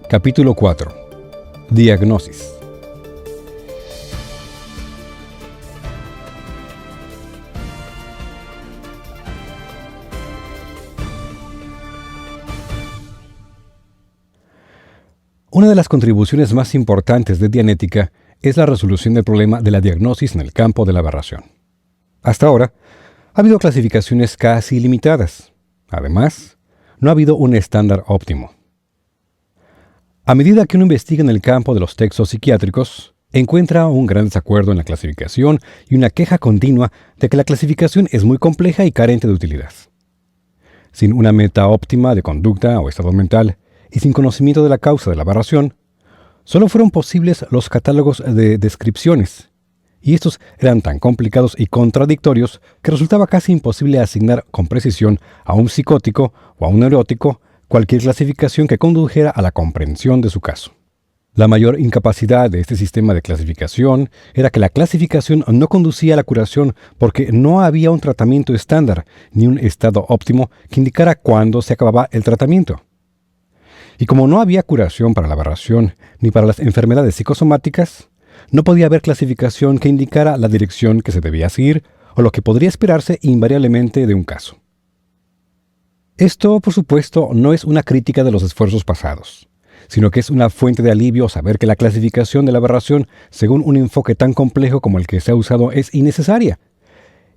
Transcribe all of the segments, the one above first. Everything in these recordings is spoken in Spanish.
Capítulo 4. Diagnosis. Una de las contribuciones más importantes de Dianética es la resolución del problema de la diagnosis en el campo de la aberración. Hasta ahora, ha habido clasificaciones casi ilimitadas. Además, no ha habido un estándar óptimo. A medida que uno investiga en el campo de los textos psiquiátricos, encuentra un gran desacuerdo en la clasificación y una queja continua de que la clasificación es muy compleja y carente de utilidad. Sin una meta óptima de conducta o estado mental y sin conocimiento de la causa de la aberración, solo fueron posibles los catálogos de descripciones, y estos eran tan complicados y contradictorios que resultaba casi imposible asignar con precisión a un psicótico o a un neurótico cualquier clasificación que condujera a la comprensión de su caso. La mayor incapacidad de este sistema de clasificación era que la clasificación no conducía a la curación porque no había un tratamiento estándar ni un estado óptimo que indicara cuándo se acababa el tratamiento. Y como no había curación para la aberración ni para las enfermedades psicosomáticas, no podía haber clasificación que indicara la dirección que se debía seguir o lo que podría esperarse invariablemente de un caso. Esto, por supuesto, no es una crítica de los esfuerzos pasados, sino que es una fuente de alivio saber que la clasificación de la aberración, según un enfoque tan complejo como el que se ha usado, es innecesaria,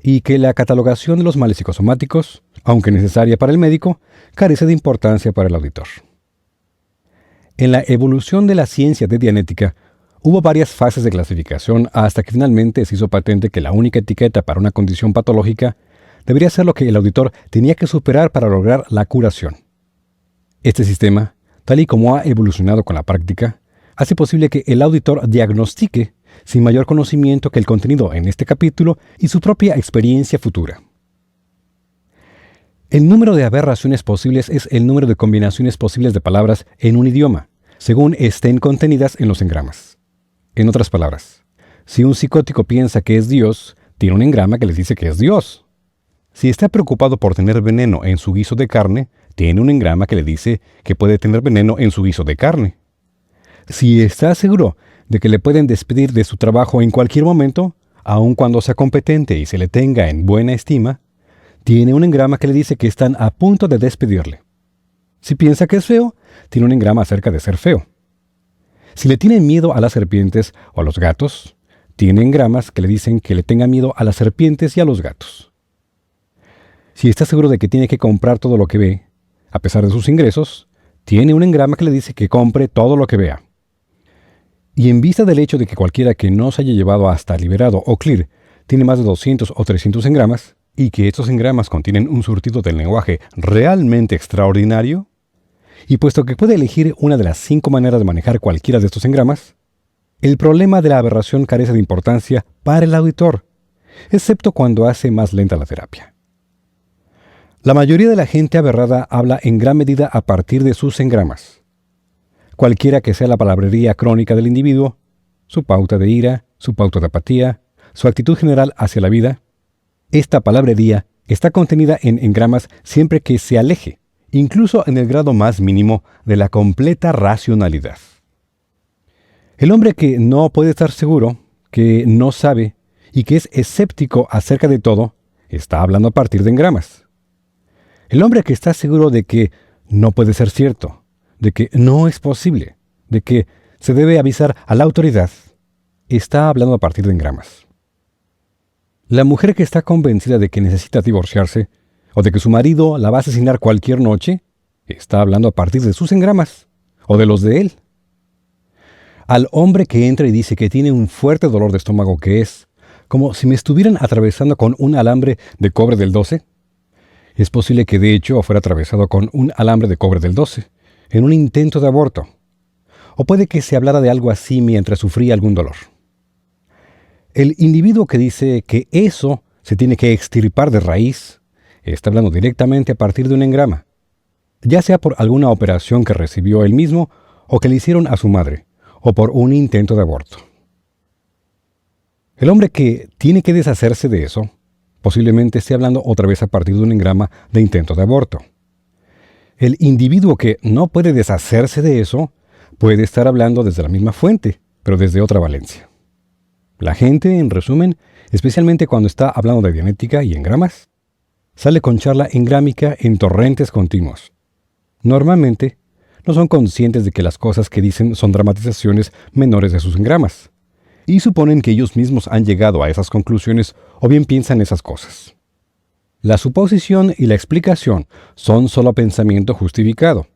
y que la catalogación de los males psicosomáticos, aunque necesaria para el médico, carece de importancia para el auditor. En la evolución de la ciencia de Dianética, hubo varias fases de clasificación hasta que finalmente se hizo patente que la única etiqueta para una condición patológica debería ser lo que el auditor tenía que superar para lograr la curación. Este sistema, tal y como ha evolucionado con la práctica, hace posible que el auditor diagnostique sin mayor conocimiento que el contenido en este capítulo y su propia experiencia futura. El número de aberraciones posibles es el número de combinaciones posibles de palabras en un idioma, según estén contenidas en los engramas. En otras palabras, si un psicótico piensa que es Dios, tiene un engrama que les dice que es Dios. Si está preocupado por tener veneno en su guiso de carne, tiene un engrama que le dice que puede tener veneno en su guiso de carne. Si está seguro de que le pueden despedir de su trabajo en cualquier momento, aun cuando sea competente y se le tenga en buena estima, tiene un engrama que le dice que están a punto de despedirle. Si piensa que es feo, tiene un engrama acerca de ser feo. Si le tiene miedo a las serpientes o a los gatos, tiene engramas que le dicen que le tenga miedo a las serpientes y a los gatos. Si está seguro de que tiene que comprar todo lo que ve, a pesar de sus ingresos, tiene un engrama que le dice que compre todo lo que vea. Y en vista del hecho de que cualquiera que no se haya llevado hasta Liberado o Clear tiene más de 200 o 300 engramas, y que estos engramas contienen un surtido del lenguaje realmente extraordinario, y puesto que puede elegir una de las 5 maneras de manejar cualquiera de estos engramas, el problema de la aberración carece de importancia para el auditor, excepto cuando hace más lenta la terapia. La mayoría de la gente aberrada habla en gran medida a partir de sus engramas. Cualquiera que sea la palabrería crónica del individuo, su pauta de ira, su pauta de apatía, su actitud general hacia la vida, esta palabrería está contenida en engramas siempre que se aleje, incluso en el grado más mínimo, de la completa racionalidad. El hombre que no puede estar seguro, que no sabe y que es escéptico acerca de todo, está hablando a partir de engramas. El hombre que está seguro de que no puede ser cierto, de que no es posible, de que se debe avisar a la autoridad, está hablando a partir de engramas. La mujer que está convencida de que necesita divorciarse o de que su marido la va a asesinar cualquier noche, está hablando a partir de sus engramas o de los de él. Al hombre que entra y dice que tiene un fuerte dolor de estómago que es como si me estuvieran atravesando con un alambre de cobre del 12, es posible que de hecho fuera atravesado con un alambre de cobre del 12, en un intento de aborto. O puede que se hablara de algo así mientras sufría algún dolor. El individuo que dice que eso se tiene que extirpar de raíz, está hablando directamente a partir de un engrama, ya sea por alguna operación que recibió él mismo o que le hicieron a su madre, o por un intento de aborto. El hombre que tiene que deshacerse de eso, posiblemente esté hablando otra vez a partir de un engrama de intento de aborto. El individuo que no puede deshacerse de eso puede estar hablando desde la misma fuente, pero desde otra valencia. La gente, en resumen, especialmente cuando está hablando de dianética y engramas, sale con charla engrámica en torrentes continuos. Normalmente, no son conscientes de que las cosas que dicen son dramatizaciones menores de sus engramas, y suponen que ellos mismos han llegado a esas conclusiones o bien piensan esas cosas. La suposición y la explicación son solo pensamiento justificado.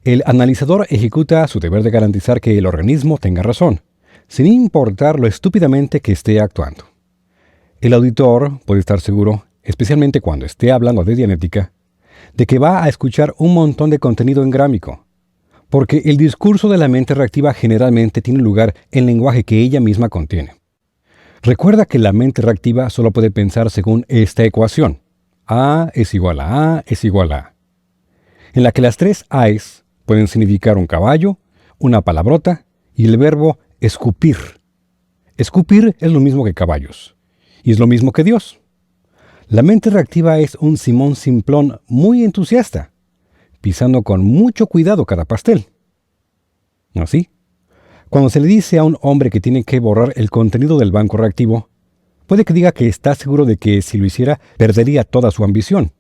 El analizador ejecuta su deber de garantizar que el organismo tenga razón, sin importar lo estúpidamente que esté actuando. El auditor puede estar seguro, especialmente cuando esté hablando de dianética, de que va a escuchar un montón de contenido engrámico, porque el discurso de la mente reactiva generalmente tiene lugar en lenguaje que ella misma contiene. Recuerda que la mente reactiva solo puede pensar según esta ecuación: A es igual a A es igual a, en la que las tres A's pueden significar un caballo, una palabrota y el verbo escupir. Escupir es lo mismo que caballos, y es lo mismo que Dios. La mente reactiva es un Simón Simplón muy entusiasta, pisando con mucho cuidado cada pastel. Así, cuando se le dice a un hombre que tiene que borrar el contenido del banco reactivo, puede que diga que está seguro de que si lo hiciera perdería toda su ambición.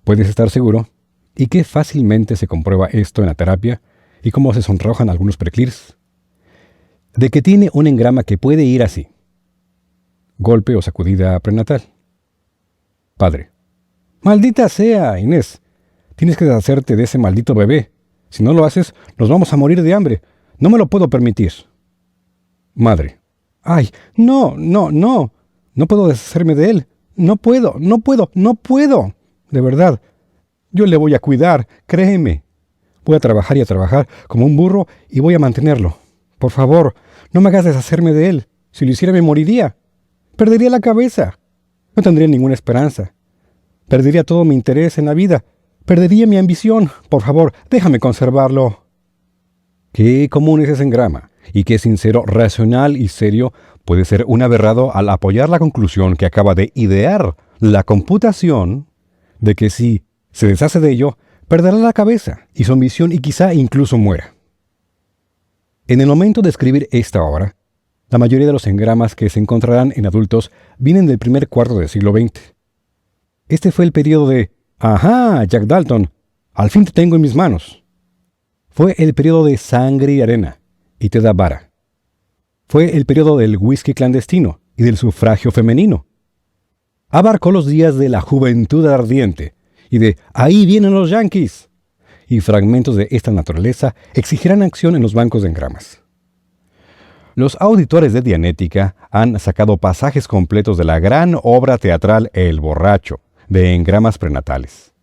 Puedes estar seguro, y que fácilmente se comprueba esto en la terapia y cómo se sonrojan algunos preclears, de que tiene un engrama que puede ir así: golpe o sacudida prenatal. Padre: maldita sea, Inés, tienes que deshacerte de ese maldito bebé. Si no lo haces, nos vamos a morir de hambre. No me lo puedo permitir. Madre: ay, no, no, no. No puedo deshacerme de él. No puedo, no puedo, no puedo. De verdad. Yo le voy a cuidar, créeme. Voy a trabajar y a trabajar como un burro y voy a mantenerlo. Por favor, no me hagas deshacerme de él. Si lo hiciera me moriría. Perdería la cabeza. No tendría ninguna esperanza. Perdería todo mi interés en la vida. Perdería mi ambición. Por favor, déjame conservarlo. Qué común es ese engrama, y qué sincero, racional y serio puede ser un aberrado al apoyar la conclusión que acaba de idear la computación de que si se deshace de ello, perderá la cabeza y su ambición y quizá incluso muera. En el momento de escribir esta obra, la mayoría de los engramas que se encontrarán en adultos vienen del primer cuarto del siglo XX. Este fue el periodo de «Ajá, Jack Dalton, al fin te tengo en mis manos». Fue el periodo de «Sangre y arena, y te da vara». Fue el periodo del whisky clandestino y del sufragio femenino. Abarcó los días de la juventud ardiente y de «Ahí vienen los yanquis», y fragmentos de esta naturaleza exigirán acción en los bancos de engramas. Los auditores de dianética han sacado pasajes completos de la gran obra teatral El borracho, de engramas prenatales.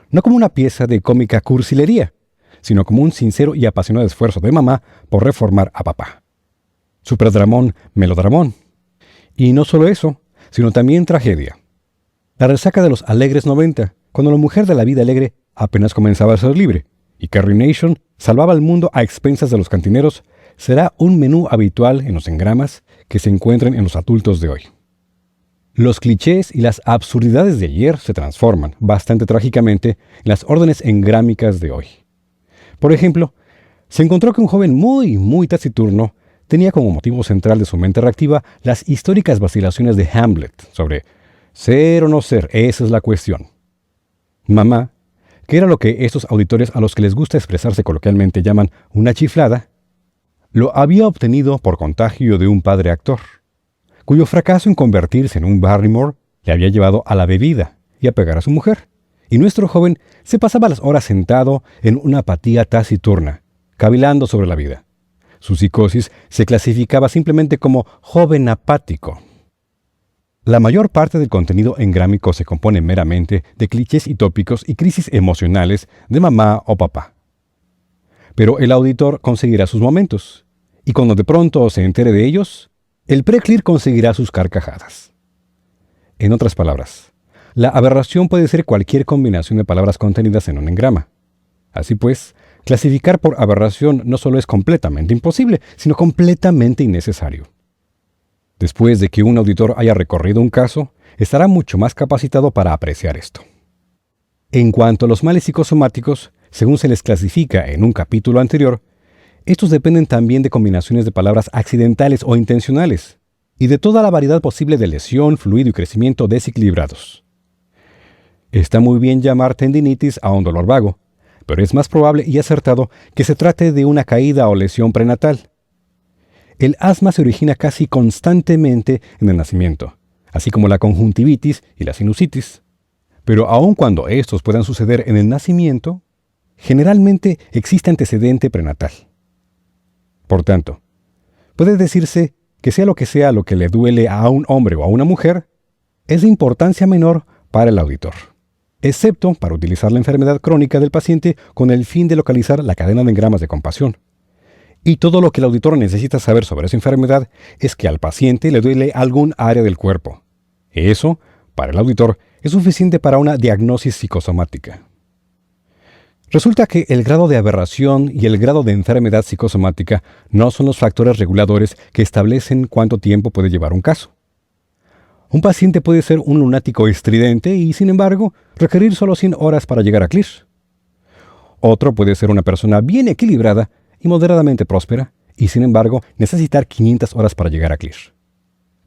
No como una pieza de cómica cursilería, sino como un sincero y apasionado esfuerzo de mamá por reformar a papá. Superdramón, melodramón. Y no solo eso, sino también tragedia. La resaca de los alegres 90, cuando la mujer de la vida alegre apenas comenzaba a ser libre, y Carrie Nation salvaba al mundo a expensas de los cantineros, será un menú habitual en los engramas que se encuentran en los adultos de hoy. Los clichés y las absurdidades de ayer se transforman, bastante trágicamente, en las órdenes engrámicas de hoy. Por ejemplo, se encontró que un joven muy taciturno tenía como motivo central de su mente reactiva las históricas vacilaciones de Hamlet sobre ser o no ser, esa es la cuestión. Mamá, que era lo que estos auditores a los que les gusta expresarse coloquialmente llaman una chiflada, lo había obtenido por contagio de un padre actor, cuyo fracaso en convertirse en un Barrymore le había llevado a la bebida y a pegar a su mujer, y nuestro joven se pasaba las horas sentado en una apatía taciturna, cavilando sobre la vida. Su psicosis se clasificaba simplemente como joven apático. La mayor parte del contenido engrámico se compone meramente de clichés y tópicos y crisis emocionales de mamá o papá. Pero el auditor conseguirá sus momentos, y cuando de pronto se entere de ellos, el preclear conseguirá sus carcajadas. En otras palabras, la aberración puede ser cualquier combinación de palabras contenidas en un engrama. Así pues, clasificar por aberración no solo es completamente imposible, sino completamente innecesario. Después de que un auditor haya recorrido un caso, estará mucho más capacitado para apreciar esto. En cuanto a los males psicosomáticos, según se les clasifica en un capítulo anterior, Estos dependen también de combinaciones de palabras accidentales o intencionales, y de toda la variedad posible de lesión, fluido y crecimiento desequilibrados. Está muy bien llamar tendinitis a un dolor vago, pero es más probable y acertado que se trate de una caída o lesión prenatal. El asma se origina casi constantemente en el nacimiento, así como la conjuntivitis y la sinusitis. Pero aun cuando estos puedan suceder en el nacimiento, generalmente existe antecedente prenatal. Por tanto, puede decirse que sea lo que le duele a un hombre o a una mujer, es de importancia menor para el auditor, excepto para utilizar la enfermedad crónica del paciente con el fin de localizar la cadena de engramas de compasión. Y todo lo que el auditor necesita saber sobre esa enfermedad es que al paciente le duele algún área del cuerpo. Eso, para el auditor, es suficiente para una diagnosis psicosomática. Resulta que el grado de aberración y el grado de enfermedad psicosomática no son los factores reguladores que establecen cuánto tiempo puede llevar un caso. Un paciente puede ser un lunático estridente y, sin embargo, requerir solo 100 horas para llegar a clear. Otro puede ser una persona bien equilibrada y moderadamente próspera y, sin embargo, necesitar 500 horas para llegar a clear.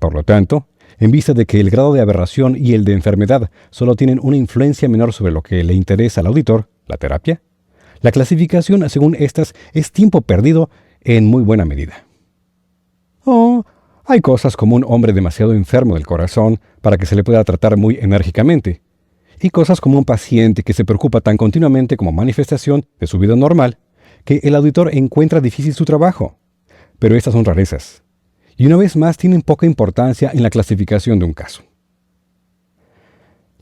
Por lo tanto, en vista de que el grado de aberración y el de enfermedad solo tienen una influencia menor sobre lo que le interesa al auditor, la terapia, la clasificación según estas es tiempo perdido en muy buena medida. Hay cosas como un hombre demasiado enfermo del corazón para que se le pueda tratar muy enérgicamente, y cosas como un paciente que se preocupa tan continuamente como manifestación de su vida normal que el auditor encuentra difícil su trabajo. Pero estas son rarezas, y una vez más tienen poca importancia en la clasificación de un caso.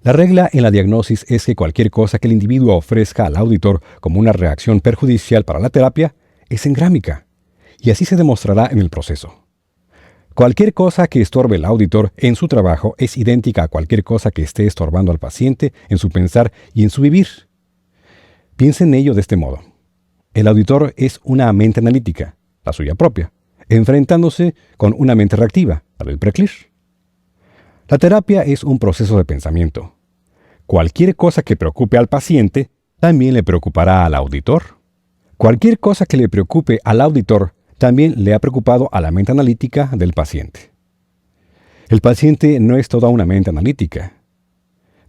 La regla en la diagnosis es que cualquier cosa que el individuo ofrezca al auditor como una reacción perjudicial para la terapia es engrámica, y así se demostrará en el proceso. Cualquier cosa que estorbe al auditor en su trabajo es idéntica a cualquier cosa que esté estorbando al paciente en su pensar y en su vivir. Piensen en ello de este modo. El auditor es una mente analítica, la suya propia, enfrentándose con una mente reactiva, la del preclear. La terapia es un proceso de pensamiento. Cualquier cosa que preocupe al paciente también le preocupará al auditor. Cualquier cosa que le preocupe al auditor también le ha preocupado a la mente analítica del paciente. El paciente no es toda una mente analítica.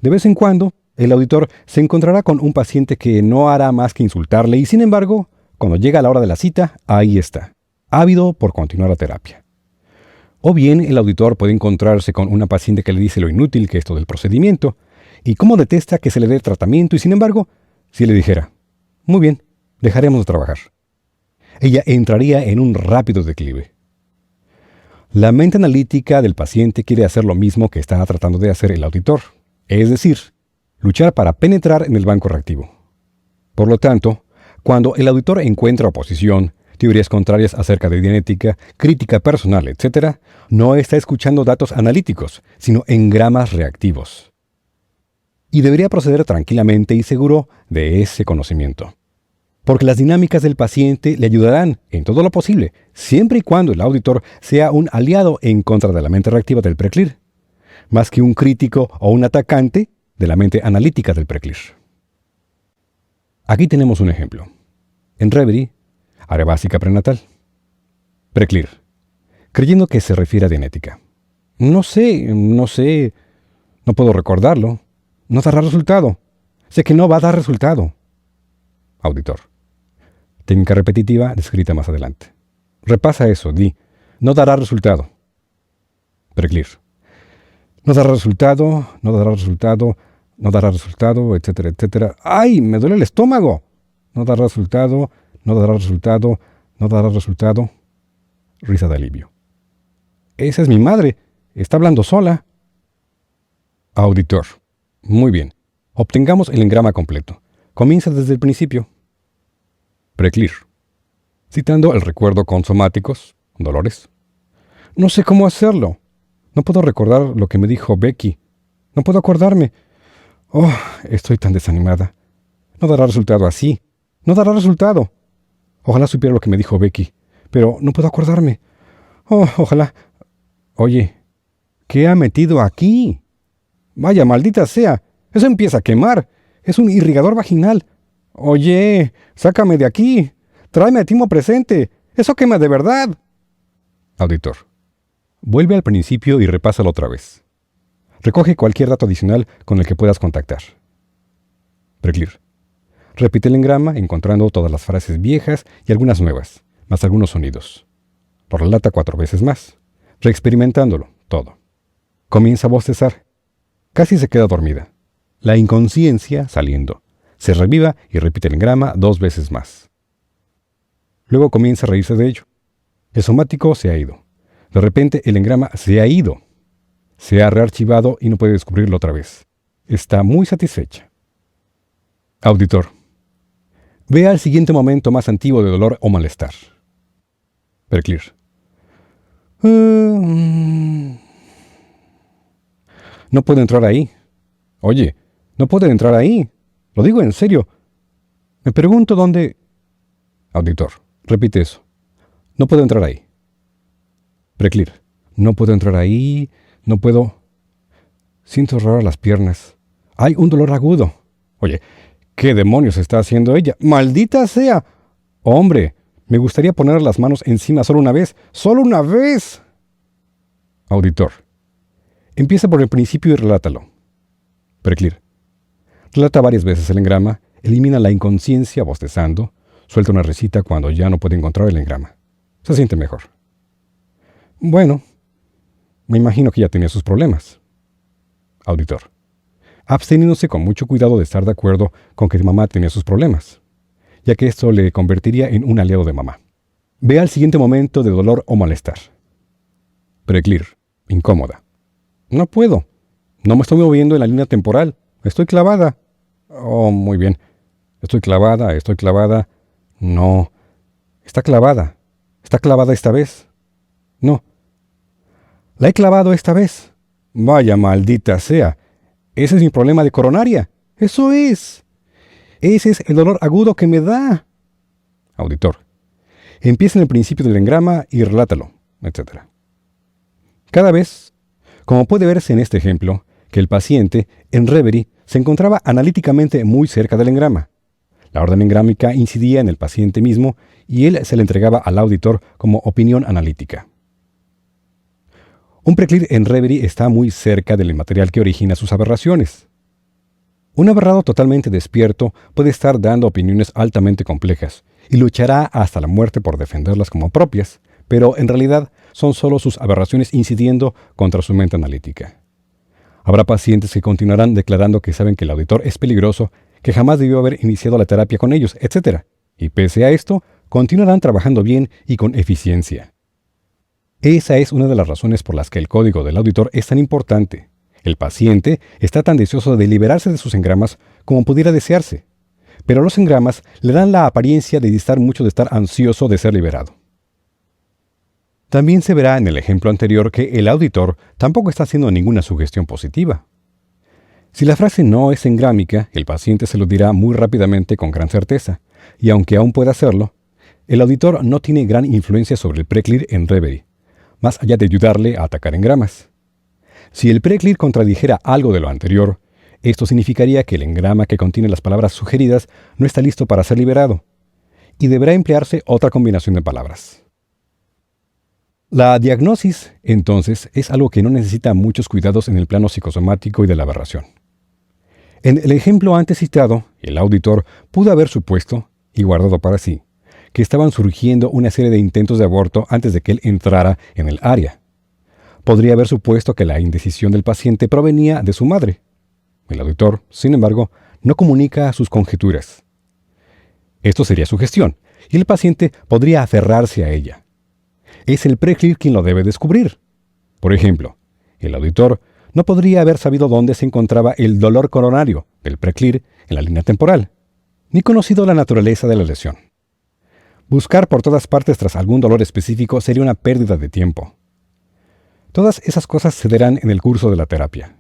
De vez en cuando, el auditor se encontrará con un paciente que no hará más que insultarle y, sin embargo, cuando llega la hora de la cita, ahí está, ávido por continuar la terapia. O bien el auditor puede encontrarse con una paciente que le dice lo inútil que es todo el procedimiento y cómo detesta que se le dé tratamiento y, sin embargo, si le dijera, muy bien, dejaremos de trabajar, ella entraría en un rápido declive. La mente analítica del paciente quiere hacer lo mismo que está tratando de hacer el auditor, es decir, luchar para penetrar en el banco reactivo. Por lo tanto, cuando el auditor encuentra oposición, teorías contrarias acerca de genética, crítica personal, etc., no está escuchando datos analíticos, sino engramas reactivos. Y debería proceder tranquilamente y seguro de ese conocimiento. Porque las dinámicas del paciente le ayudarán en todo lo posible, siempre y cuando el auditor sea un aliado en contra de la mente reactiva del preclear, más que un crítico o un atacante de la mente analítica del preclear. Aquí tenemos un ejemplo. En Reverie, área básica prenatal. Preclear, creyendo que se refiere a genética. No sé, no puedo recordarlo. No dará resultado. Sé que no va a dar resultado. Auditor. Técnica repetitiva descrita más adelante. Repasa eso, di. No dará resultado. Preclear. No dará resultado, no dará resultado, no dará resultado, etcétera, etcétera. ¡Ay! Me duele el estómago. No dará resultado, no dará resultado, no dará resultado. Risa de alivio. Esa es mi madre. Está hablando sola. Auditor. Muy bien. Obtengamos el engrama completo. Comienza desde el principio. Preclear. Citando el recuerdo con somáticos, dolores. No sé cómo hacerlo. No puedo recordar lo que me dijo Becky. No puedo acordarme. Oh, estoy tan desanimada. No dará resultado así. No dará resultado. Ojalá supiera lo que me dijo Becky, pero no puedo acordarme. Oh, ojalá. Oye, ¿qué ha metido aquí? Vaya, maldita sea. Eso empieza a quemar. Es un irrigador vaginal. Oye, sácame de aquí. Tráeme a Timo presente. Eso quema de verdad. Auditor. Vuelve al principio y repásalo otra vez. Recoge cualquier dato adicional con el que puedas contactar. Preclear. Repite el engrama encontrando todas las frases viejas y algunas nuevas, más algunos sonidos. Lo relata 4 veces más, reexperimentándolo todo. Comienza a bostezar. Casi se queda dormida. La inconsciencia saliendo. Se reviva y repite el engrama 2 veces más. Luego comienza a reírse de ello. El somático se ha ido. De repente el engrama se ha ido. Se ha rearchivado y no puede descubrirlo otra vez. Está muy satisfecha. Auditor. Ve al siguiente momento más antiguo de dolor o malestar. Preclear. No puedo entrar ahí. Oye, no puedo entrar ahí. Lo digo en serio. Me pregunto dónde... Auditor. Repite eso. No puedo entrar ahí. Preclear. No puedo entrar ahí. No puedo... Siento raras las piernas. Hay un dolor agudo. Oye, ¿qué demonios está haciendo ella? ¡Maldita sea! Hombre, me gustaría poner las manos encima solo una vez. ¡Solo una vez! Auditor. Empieza por el principio y relátalo. Preclear. Relata varias veces el engrama, elimina la inconsciencia bostezando, suelta una risita cuando ya no puede encontrar el engrama. Se siente mejor. Bueno, me imagino que ya tenía sus problemas. Auditor. Absteniéndose con mucho cuidado de estar de acuerdo con que mamá tenía sus problemas, ya que esto le convertiría en un aliado de mamá. Ve al siguiente momento de dolor o malestar. Preclear. Incómoda. No puedo. No me estoy moviendo en la línea temporal. Estoy clavada. Oh, muy bien. Estoy clavada. No. Está clavada. ¿Está clavada esta vez? No. La he clavado esta vez. Vaya maldita sea. Ese es mi problema de coronaria. Eso es. Ese es el dolor agudo que me da. Auditor. Empieza en el principio del engrama y relátalo, etc. Cada vez, como puede verse en este ejemplo, que el paciente, en Reverie, se encontraba analíticamente muy cerca del engrama. La orden engrámica incidía en el paciente mismo y él se le entregaba al auditor como opinión analítica. Un preclear en Reverie está muy cerca del material que origina sus aberraciones. Un aberrado totalmente despierto puede estar dando opiniones altamente complejas y luchará hasta la muerte por defenderlas como propias, pero en realidad son solo sus aberraciones incidiendo contra su mente analítica. Habrá pacientes que continuarán declarando que saben que el auditor es peligroso, que jamás debió haber iniciado la terapia con ellos, etc. Y pese a esto, continuarán trabajando bien y con eficiencia. Esa es una de las razones por las que el código del auditor es tan importante. El paciente está tan deseoso de liberarse de sus engramas como pudiera desearse, pero los engramas le dan la apariencia de distar mucho de estar ansioso de ser liberado. También se verá en el ejemplo anterior que el auditor tampoco está haciendo ninguna sugestión positiva. Si la frase no es engrámica, el paciente se lo dirá muy rápidamente con gran certeza, y aunque aún pueda hacerlo, el auditor no tiene gran influencia sobre el preclear en Reverie, más allá de ayudarle a atacar engramas. Si el preclear contradijera algo de lo anterior, esto significaría que el engrama que contiene las palabras sugeridas no está listo para ser liberado, y deberá emplearse otra combinación de palabras. La diagnosis, entonces, es algo que no necesita muchos cuidados en el plano psicosomático y de la aberración. En el ejemplo antes citado, el auditor pudo haber supuesto, y guardado para sí, que estaban surgiendo una serie de intentos de aborto antes de que él entrara en el área. Podría haber supuesto que la indecisión del paciente provenía de su madre. El auditor, sin embargo, no comunica sus conjeturas. Esto sería sugestión, y el paciente podría aferrarse a ella. Es el preclear quien lo debe descubrir. Por ejemplo, el auditor no podría haber sabido dónde se encontraba el dolor coronario del preclear en la línea temporal, ni conocido la naturaleza de la lesión. Buscar por todas partes tras algún dolor específico sería una pérdida de tiempo. Todas esas cosas se darán en el curso de la terapia.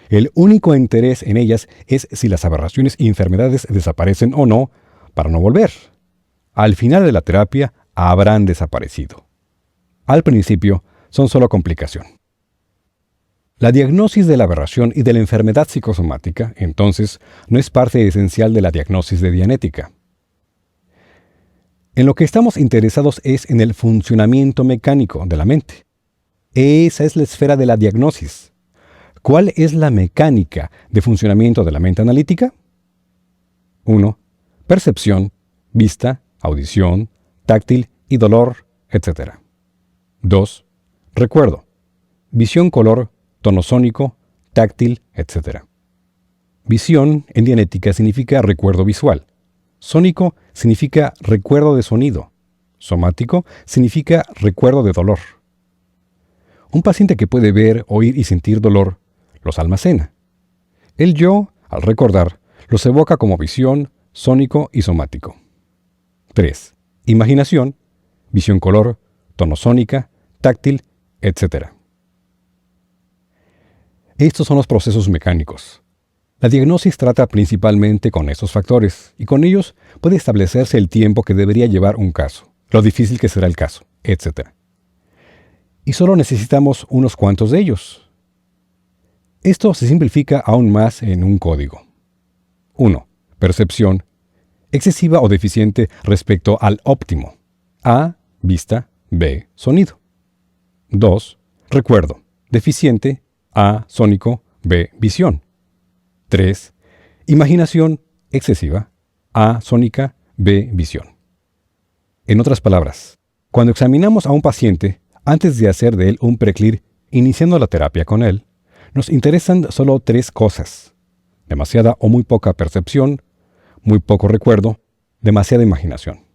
El único interés en ellas es si las aberraciones y enfermedades desaparecen o no, para no volver. Al final de la terapia habrán desaparecido. Al principio son solo complicación. La diagnosis de la aberración y de la enfermedad psicosomática, entonces, no es parte esencial de la diagnosis de Dianética. En lo que estamos interesados es en el funcionamiento mecánico de la mente. Esa es la esfera de la diagnosis. ¿Cuál es la mecánica de funcionamiento de la mente analítica? 1. Percepción, vista, audición, táctil y dolor, etc. 2. Recuerdo, visión, color, tono sónico, táctil, etc. Visión en Dianética significa recuerdo visual. Sónico significa recuerdo de sonido. Somático significa recuerdo de dolor. Un paciente que puede ver, oír y sentir dolor los almacena. El yo, al recordar, los evoca como visión, sónico y somático. 3. Imaginación, visión color, tono sónica, táctil, etc. Estos son los procesos mecánicos. La diagnosis trata principalmente con estos factores, y con ellos puede establecerse el tiempo que debería llevar un caso, lo difícil que será el caso, etc. Y solo necesitamos unos cuantos de ellos. Esto se simplifica aún más en un código. 1. Percepción, excesiva o deficiente respecto al óptimo. A, vista, B, sonido. 2. Recuerdo, deficiente, A, sónico, B, visión. 3. Imaginación excesiva, A, sónica, B, visión. En otras palabras, cuando examinamos a un paciente, antes de hacer de él un preclir, iniciando la terapia con él, nos interesan solo 3 cosas: demasiada o muy poca percepción, muy poco recuerdo, demasiada imaginación.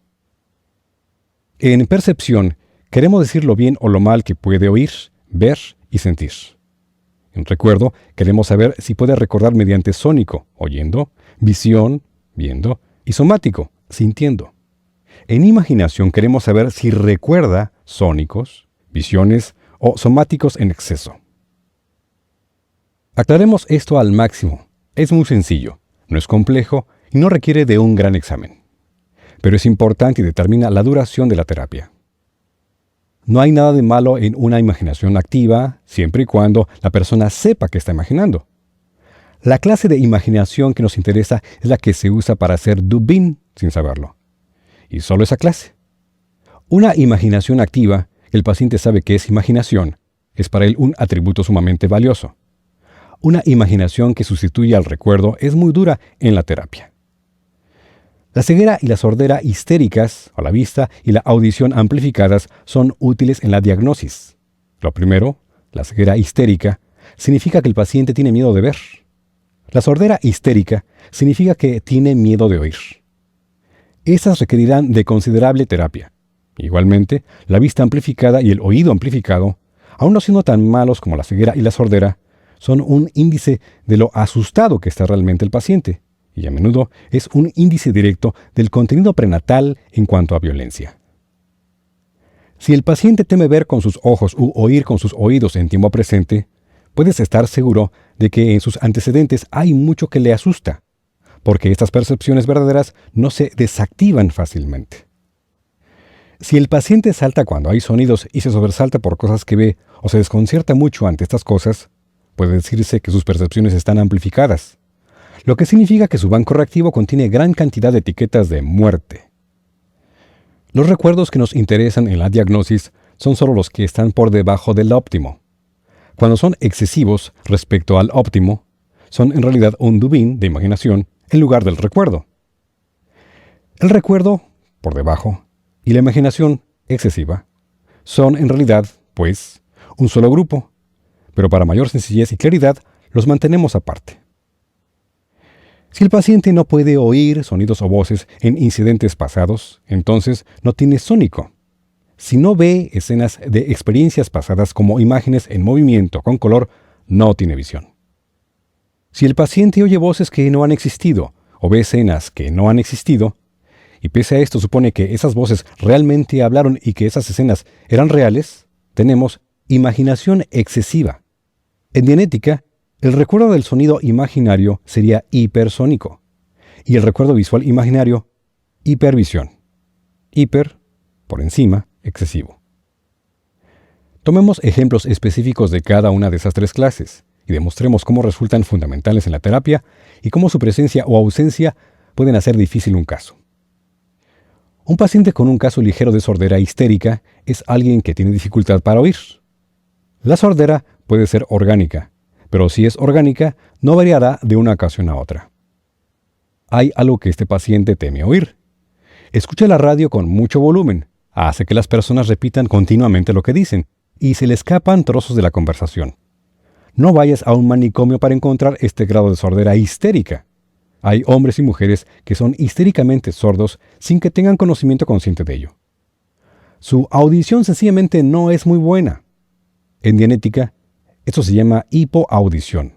En percepción, queremos decir lo bien o lo mal que puede oír, ver y sentir. En recuerdo, queremos saber si puede recordar mediante sónico, oyendo, visión, viendo, y somático, sintiendo. En imaginación queremos saber si recuerda sónicos, visiones o somáticos en exceso. Aclaremos esto al máximo. Es muy sencillo, no es complejo y no requiere de un gran examen. Pero es importante y determina la duración de la terapia. No hay nada de malo en una imaginación activa, siempre y cuando la persona sepa que está imaginando. La clase de imaginación que nos interesa es la que se usa para hacer Dubin sin saberlo. Y solo esa clase. Una imaginación activa, el paciente sabe que es imaginación, es para él un atributo sumamente valioso. Una imaginación que sustituye al recuerdo es muy dura en la terapia. La ceguera y la sordera histéricas, a la vista, y la audición amplificadas son útiles en la diagnosis. Lo primero, la ceguera histérica, significa que el paciente tiene miedo de ver. La sordera histérica significa que tiene miedo de oír. Estas requerirán de considerable terapia. Igualmente, la vista amplificada y el oído amplificado, aun no siendo tan malos como la ceguera y la sordera, son un índice de lo asustado que está realmente el paciente, y a menudo es un índice directo del contenido prenatal en cuanto a violencia. Si el paciente teme ver con sus ojos u oír con sus oídos en tiempo presente, puedes estar seguro de que en sus antecedentes hay mucho que le asusta, porque estas percepciones verdaderas no se desactivan fácilmente. Si el paciente salta cuando hay sonidos y se sobresalta por cosas que ve o se desconcierta mucho ante estas cosas, puede decirse que sus percepciones están amplificadas, lo que significa que su banco reactivo contiene gran cantidad de etiquetas de muerte. Los recuerdos que nos interesan en la diagnosis son solo los que están por debajo del óptimo. Cuando son excesivos respecto al óptimo, son en realidad un Dubin de imaginación en lugar del recuerdo. El recuerdo, por debajo, y la imaginación, excesiva, son en realidad, pues, un solo grupo, pero para mayor sencillez y claridad los mantenemos aparte. Si el paciente no puede oír sonidos o voces en incidentes pasados, entonces no tiene sónico. Si no ve escenas de experiencias pasadas como imágenes en movimiento con color, no tiene visión. Si el paciente oye voces que no han existido o ve escenas que no han existido, y pese a esto supone que esas voces realmente hablaron y que esas escenas eran reales, tenemos imaginación excesiva. En Dianética, el recuerdo del sonido imaginario sería hipersónico y el recuerdo visual imaginario, hipervisión. Hiper, por encima, excesivo. Tomemos ejemplos específicos de cada una de esas 3 clases y demostremos cómo resultan fundamentales en la terapia y cómo su presencia o ausencia pueden hacer difícil un caso. Un paciente con un caso ligero de sordera histérica es alguien que tiene dificultad para oír. La sordera puede ser orgánica, pero si es orgánica, no variará de una ocasión a otra. Hay algo que este paciente teme oír. Escucha la radio con mucho volumen, hace que las personas repitan continuamente lo que dicen, y se le escapan trozos de la conversación. No vayas a un manicomio para encontrar este grado de sordera histérica. Hay hombres y mujeres que son histéricamente sordos sin que tengan conocimiento consciente de ello. Su audición sencillamente no es muy buena. En Dianética, esto se llama hipoaudición.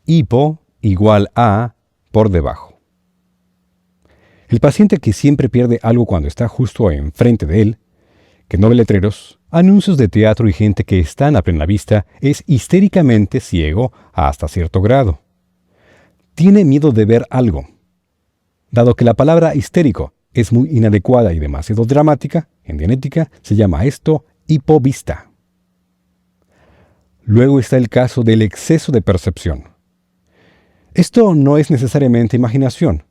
Hipo igual a por debajo. El paciente que siempre pierde algo cuando está justo enfrente de él, que no ve letreros, anuncios de teatro y gente que están a plena vista, es histéricamente ciego hasta cierto grado. Tiene miedo de ver algo. Dado que la palabra histérico es muy inadecuada y demasiado dramática, en Dianética se llama esto hipovista. Luego está el caso del exceso de percepción. Esto no es necesariamente imaginación,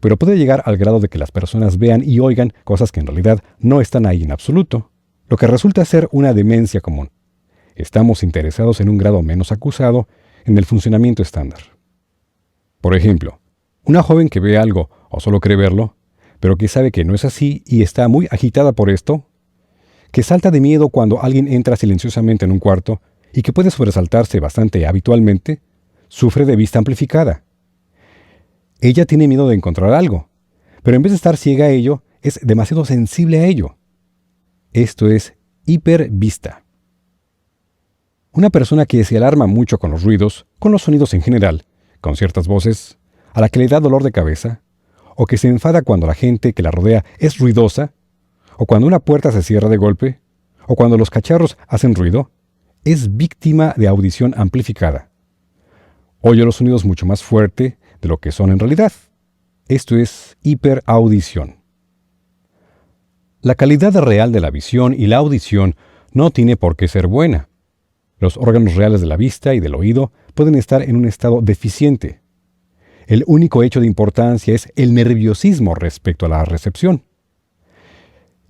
pero puede llegar al grado de que las personas vean y oigan cosas que en realidad no están ahí en absoluto, lo que resulta ser una demencia común. Estamos interesados en un grado menos acusado en el funcionamiento estándar. Por ejemplo, una joven que ve algo o solo cree verlo, pero que sabe que no es así y está muy agitada por esto, que salta de miedo cuando alguien entra silenciosamente en un cuarto y que puede sobresaltarse bastante habitualmente, sufre de vista amplificada. Ella tiene miedo de encontrar algo, pero en vez de estar ciega a ello, es demasiado sensible a ello. Esto es hipervista. Una persona que se alarma mucho con los ruidos, con los sonidos en general, con ciertas voces, a la que le da dolor de cabeza, o que se enfada cuando la gente que la rodea es ruidosa, o cuando una puerta se cierra de golpe, o cuando los cacharros hacen ruido, es víctima de audición amplificada. Oye los sonidos mucho más fuerte de lo que son en realidad. Esto es hiperaudición. La calidad real de la visión y la audición no tiene por qué ser buena. Los órganos reales de la vista y del oído pueden estar en un estado deficiente. El único hecho de importancia es el nerviosismo respecto a la recepción.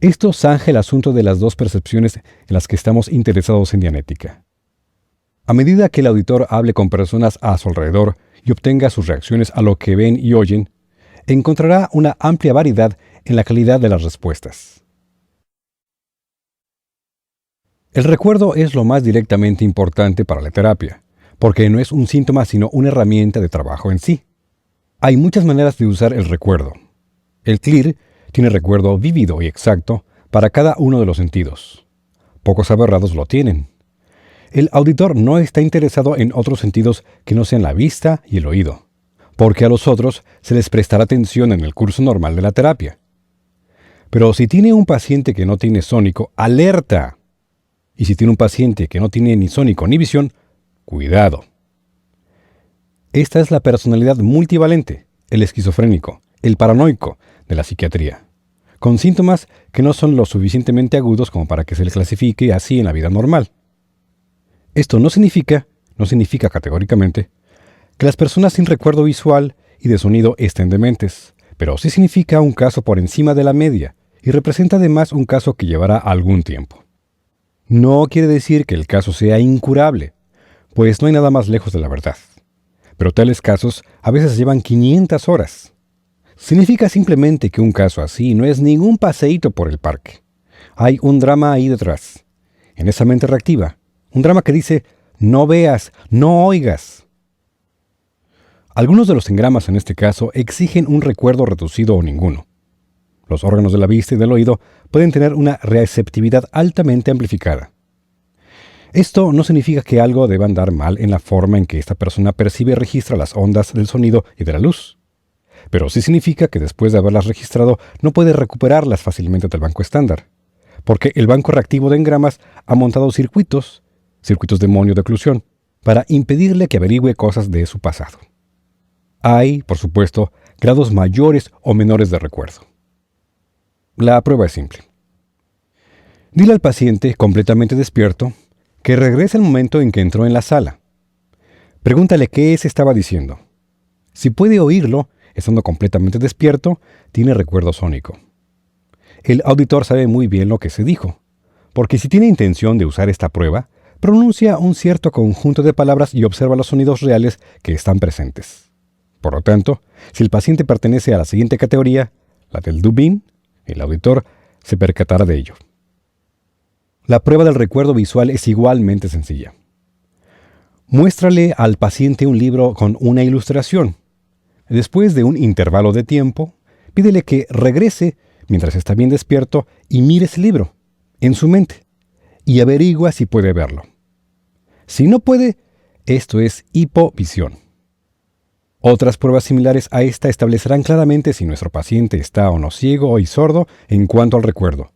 Esto zanja el asunto de las dos percepciones en las que estamos interesados en Dianética. A medida que el auditor hable con personas a su alrededor y obtenga sus reacciones a lo que ven y oyen, encontrará una amplia variedad en la calidad de las respuestas. El recuerdo es lo más directamente importante para la terapia, porque no es un síntoma sino una herramienta de trabajo en sí. Hay muchas maneras de usar el recuerdo. El CLIR tiene recuerdo vívido y exacto para cada uno de los sentidos. Pocos aberrados lo tienen. El auditor no está interesado en otros sentidos que no sean la vista y el oído, porque a los otros se les prestará atención en el curso normal de la terapia. Pero si tiene un paciente que no tiene sónico, ¡alerta! Y si tiene un paciente que no tiene ni sónico ni visión, ¡cuidado! Esta es la personalidad multivalente, el esquizofrénico, el paranoico de la psiquiatría, con síntomas que no son lo suficientemente agudos como para que se les clasifique así en la vida normal. Esto no significa categóricamente, que las personas sin recuerdo visual y de sonido estén dementes, pero sí significa un caso por encima de la media y representa además un caso que llevará algún tiempo. No quiere decir que el caso sea incurable, pues no hay nada más lejos de la verdad. Pero tales casos a veces llevan 500 horas. Significa simplemente que un caso así no es ningún paseíto por el parque. Hay un drama ahí detrás, en esa mente reactiva. Un drama que dice, no veas, no oigas. Algunos de los engramas en este caso exigen un recuerdo reducido o ninguno. Los órganos de la vista y del oído pueden tener una receptividad altamente amplificada. Esto no significa que algo deba andar mal en la forma en que esta persona percibe y registra las ondas del sonido y de la luz. Pero sí significa que después de haberlas registrado no puede recuperarlas fácilmente del banco estándar, porque el banco reactivo de engramas ha montado circuitos demonio de oclusión, para impedirle que averigüe cosas de su pasado. Hay, por supuesto, grados mayores o menores de recuerdo. La prueba es simple. Dile al paciente, completamente despierto, que regrese al momento en que entró en la sala. Pregúntale qué se estaba diciendo. Si puede oírlo, estando completamente despierto, tiene recuerdo sónico. El auditor sabe muy bien lo que se dijo, porque si tiene intención de usar esta prueba, pronuncia un cierto conjunto de palabras y observa los sonidos reales que están presentes. Por lo tanto, si el paciente pertenece a la siguiente categoría, la del Dubin, el auditor se percatará de ello. La prueba del recuerdo visual es igualmente sencilla. Muéstrale al paciente un libro con una ilustración. Después de un intervalo de tiempo, pídele que regrese mientras está bien despierto y mire ese libro en su mente y averigua si puede verlo. Si no puede, esto es hipovisión. Otras pruebas similares a esta establecerán claramente si nuestro paciente está o no ciego y sordo en cuanto al recuerdo,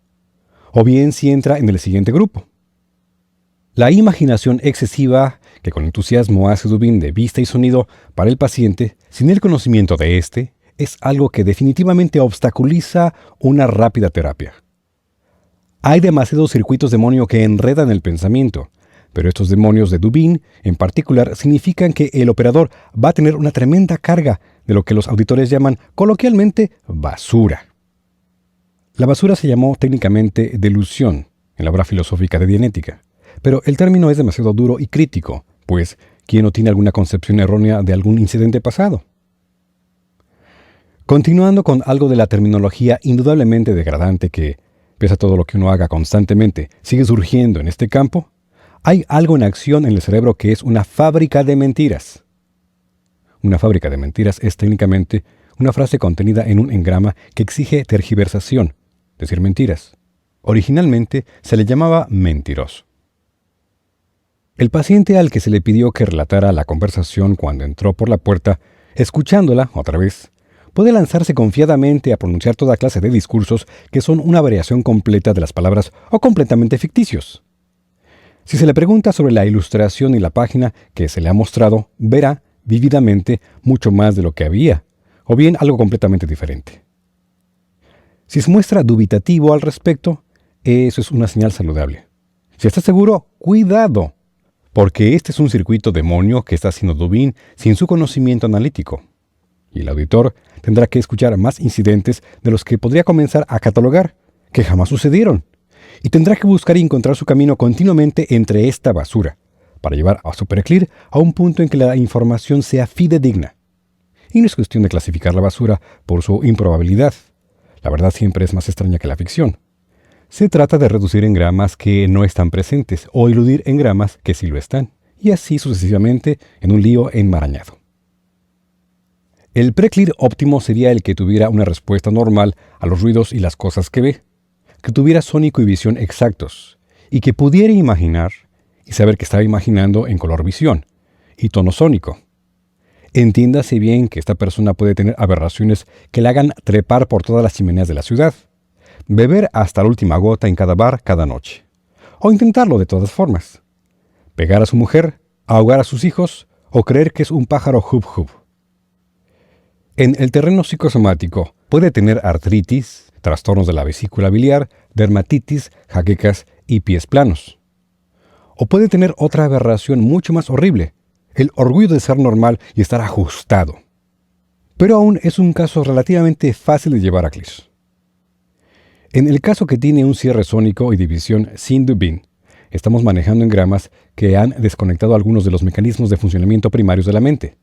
o bien si entra en el siguiente grupo. La imaginación excesiva que con entusiasmo hace Dubin de vista y sonido para el paciente, sin el conocimiento de éste, es algo que definitivamente obstaculiza una rápida terapia. Hay demasiados circuitos demonio que enredan el pensamiento, pero estos demonios de Dubin, en particular, significan que el operador va a tener una tremenda carga de lo que los auditores llaman coloquialmente basura. La basura se llamó técnicamente delusión en la obra filosófica de Dianética, pero el término es demasiado duro y crítico, pues ¿quién no tiene alguna concepción errónea de algún incidente pasado? Continuando con algo de la terminología indudablemente degradante que, pese a todo lo que uno haga constantemente, sigue surgiendo en este campo, hay algo en acción en el cerebro que es una fábrica de mentiras. Una fábrica de mentiras es técnicamente una frase contenida en un engrama que exige tergiversación, decir mentiras. Originalmente se le llamaba mentiroso. El paciente al que se le pidió que relatara la conversación cuando entró por la puerta, escuchándola otra vez, puede lanzarse confiadamente a pronunciar toda clase de discursos que son una variación completa de las palabras o completamente ficticios. Si se le pregunta sobre la ilustración y la página que se le ha mostrado, verá vívidamente mucho más de lo que había, o bien algo completamente diferente. Si se muestra dubitativo al respecto, eso es una señal saludable. Si está seguro, ¡cuidado! Porque este es un circuito demonio que está haciendo Dubin sin su conocimiento analítico. Y el auditor tendrá que escuchar más incidentes de los que podría comenzar a catalogar, que jamás sucedieron. Y tendrá que buscar y encontrar su camino continuamente entre esta basura, para llevar a su Preclir a un punto en que la información sea fidedigna. Y no es cuestión de clasificar la basura por su improbabilidad. La verdad siempre es más extraña que la ficción. Se trata de reducir engramas que no están presentes o eludir engramas que sí lo están, y así sucesivamente en un lío enmarañado. El Preclir óptimo sería el que tuviera una respuesta normal a los ruidos y las cosas que ve, que tuviera sónico y visión exactos, y que pudiera imaginar y saber que estaba imaginando en color visión y tono sónico. Entiéndase bien que esta persona puede tener aberraciones que le hagan trepar por todas las chimeneas de la ciudad, beber hasta la última gota en cada bar cada noche, o intentarlo de todas formas, pegar a su mujer, ahogar a sus hijos o creer que es un pájaro hub hub. En el terreno psicosomático puede tener artritis, trastornos de la vesícula biliar, dermatitis, jaquecas y pies planos. O puede tener otra aberración mucho más horrible, el orgullo de ser normal y estar ajustado. Pero aún es un caso relativamente fácil de llevar a clear. En el caso que tiene un cierre sónico y división sin Dubin, estamos manejando engramas que han desconectado algunos de los mecanismos de funcionamiento primarios de la mente.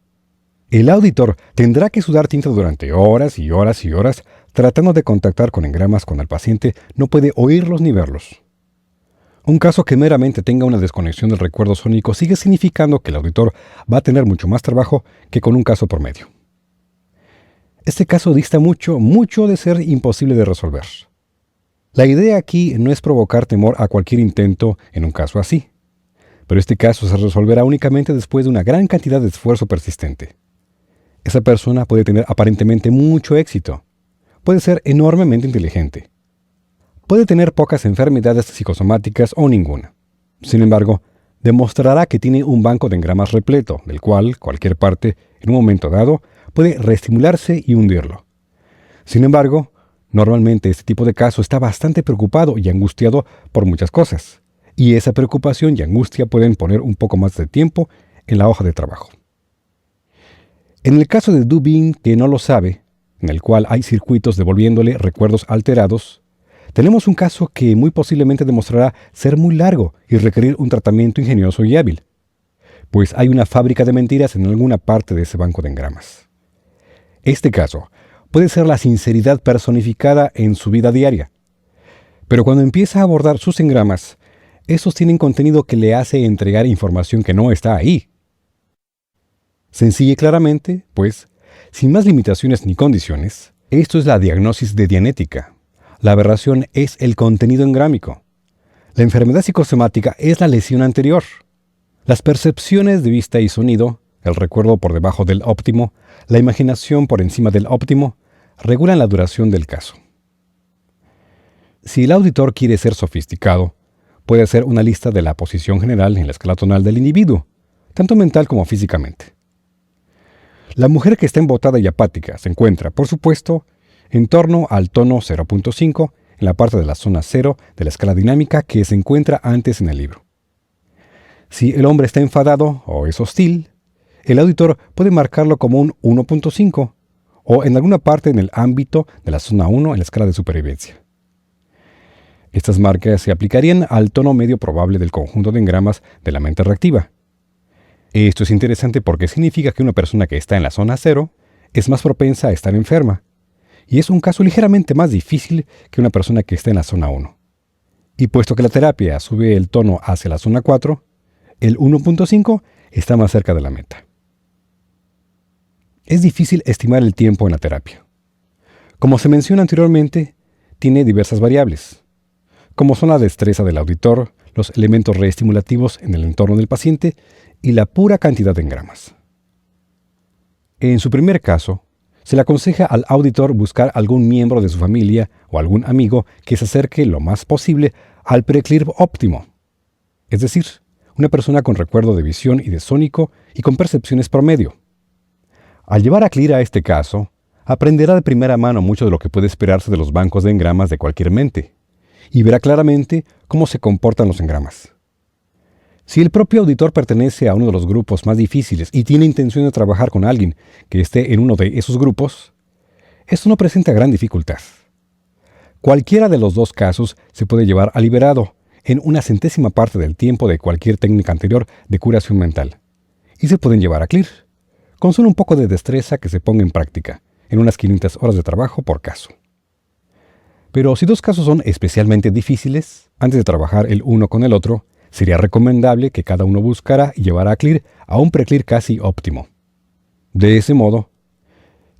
El auditor tendrá que sudar tinta durante horas y horas y horas tratando de contactar con engramas cuando el paciente no puede oírlos ni verlos. Un caso que meramente tenga una desconexión del recuerdo sónico sigue significando que el auditor va a tener mucho más trabajo que con un caso promedio. Este caso dista mucho de ser imposible de resolver. La idea aquí no es provocar temor a cualquier intento en un caso así, pero este caso se resolverá únicamente después de una gran cantidad de esfuerzo persistente. Esa persona puede tener aparentemente mucho éxito, puede ser enormemente inteligente, puede tener pocas enfermedades psicosomáticas o ninguna. Sin embargo, demostrará que tiene un banco de engramas repleto, del cual cualquier parte, en un momento dado, puede reestimularse y hundirlo. Sin embargo, normalmente este tipo de caso está bastante preocupado y angustiado por muchas cosas, y esa preocupación y angustia pueden poner un poco más de tiempo en la hoja de trabajo. En el caso de Dubin, que no lo sabe, en el cual hay circuitos devolviéndole recuerdos alterados, tenemos un caso que muy posiblemente demostrará ser muy largo y requerir un tratamiento ingenioso y hábil, pues hay una fábrica de mentiras en alguna parte de ese banco de engramas. Este caso puede ser la sinceridad personificada en su vida diaria, pero cuando empieza a abordar sus engramas, estos tienen contenido que le hace entregar información que no está ahí. Sencilla y claramente, pues, sin más limitaciones ni condiciones, esto es la diagnosis de Dianética. La aberración es el contenido engrámico. La enfermedad psicosomática es la lesión anterior. Las percepciones de vista y sonido, el recuerdo por debajo del óptimo, la imaginación por encima del óptimo, regulan la duración del caso. Si el auditor quiere ser sofisticado, puede hacer una lista de la posición general en la escala tonal del individuo, tanto mental como físicamente. La mujer que está embotada y apática se encuentra, por supuesto, en torno al tono 0.5, en la parte de la zona 0 de la escala dinámica que se encuentra antes en el libro. Si el hombre está enfadado o es hostil, el auditor puede marcarlo como un 1.5 o en alguna parte en el ámbito de la zona 1 en la escala de supervivencia. Estas marcas se aplicarían al tono medio probable del conjunto de engramas de la mente reactiva. Esto es interesante porque significa que una persona que está en la zona 0 es más propensa a estar enferma, y es un caso ligeramente más difícil que una persona que está en la zona 1. Y puesto que la terapia sube el tono hacia la zona 4, el 1.5 está más cerca de la meta. Es difícil estimar el tiempo en la terapia. Como se menciona anteriormente, tiene diversas variables, como son la destreza del auditor, los elementos reestimulativos en el entorno del paciente y la pura cantidad de engramas. En su primer caso, se le aconseja al auditor buscar algún miembro de su familia o algún amigo que se acerque lo más posible al preclir óptimo, es decir, una persona con recuerdo de visión y de sónico y con percepciones promedio. Al llevar a Clear a este caso, aprenderá de primera mano mucho de lo que puede esperarse de los bancos de engramas de cualquier mente, y verá claramente cómo se comportan los engramas. Si el propio auditor pertenece a uno de los grupos más difíciles y tiene intención de trabajar con alguien que esté en uno de esos grupos, esto no presenta gran dificultad. Cualquiera de los dos casos se puede llevar a liberado en una centésima parte del tiempo de cualquier técnica anterior de curación mental, y se pueden llevar a Clear, con solo un poco de destreza que se ponga en práctica, en unas 500 horas de trabajo por caso. Pero si dos casos son especialmente difíciles, antes de trabajar el uno con el otro, sería recomendable que cada uno buscara y llevara a Clear a un preclear casi óptimo. De ese modo,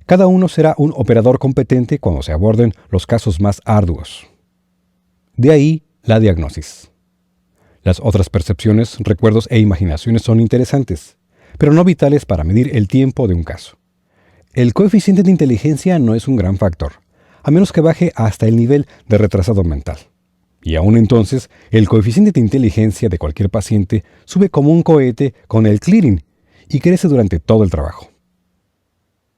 cada uno será un operador competente cuando se aborden los casos más arduos. De ahí la diagnosis. Las otras percepciones, recuerdos e imaginaciones son interesantes, pero no vitales para medir el tiempo de un caso. El coeficiente de inteligencia no es un gran factor, a menos que baje hasta el nivel de retrasado mental. Y aún entonces, el coeficiente de inteligencia de cualquier paciente sube como un cohete con el clearing y crece durante todo el trabajo.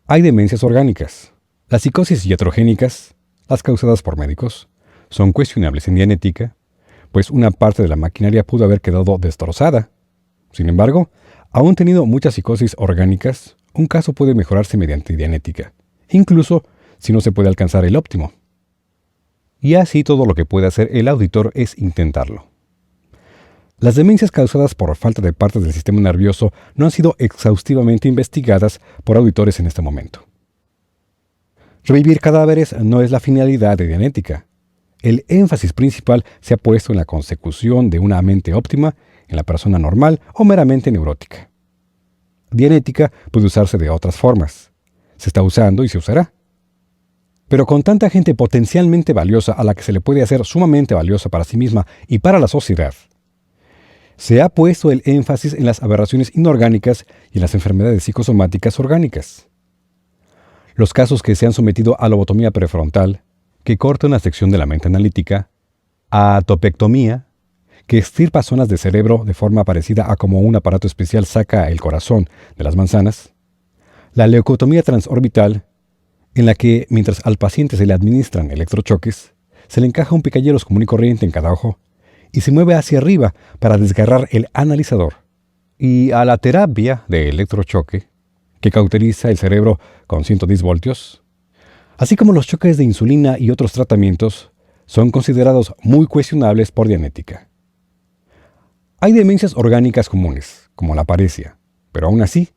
Hay demencias orgánicas. Las psicosis iatrogénicas, las causadas por médicos, son cuestionables en Dianética, pues una parte de la maquinaria pudo haber quedado destrozada. Sin embargo, aún teniendo muchas psicosis orgánicas, un caso puede mejorarse mediante Dianética, incluso si no se puede alcanzar el óptimo. Y así todo lo que puede hacer el auditor es intentarlo. Las demencias causadas por falta de partes del sistema nervioso no han sido exhaustivamente investigadas por auditores en este momento. Revivir cadáveres no es la finalidad de Dianética. El énfasis principal se ha puesto en la consecución de una mente óptima en la persona normal o meramente neurótica. Dianética puede usarse de otras formas. Se está usando y se usará. Pero con tanta gente potencialmente valiosa a la que se le puede hacer sumamente valiosa para sí misma y para la sociedad, se ha puesto el énfasis en las aberraciones inorgánicas y en las enfermedades psicosomáticas orgánicas. Los casos que se han sometido a lobotomía prefrontal, que corta una sección de la mente analítica, a atopectomía, que extirpa zonas de cerebro de forma parecida a como un aparato especial saca el corazón de las manzanas, la leucotomía transorbital, en la que, mientras al paciente se le administran electrochoques, se le encaja un picayelos común y corriente en cada ojo y se mueve hacia arriba para desgarrar el analizador, y a la terapia de electrochoque, que cauteriza el cerebro con 110 voltios, así como los choques de insulina y otros tratamientos, son considerados muy cuestionables por Dianética. Hay demencias orgánicas comunes, como la paresia, pero aún así,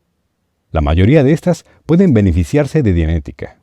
la mayoría de estas pueden beneficiarse de Dianética.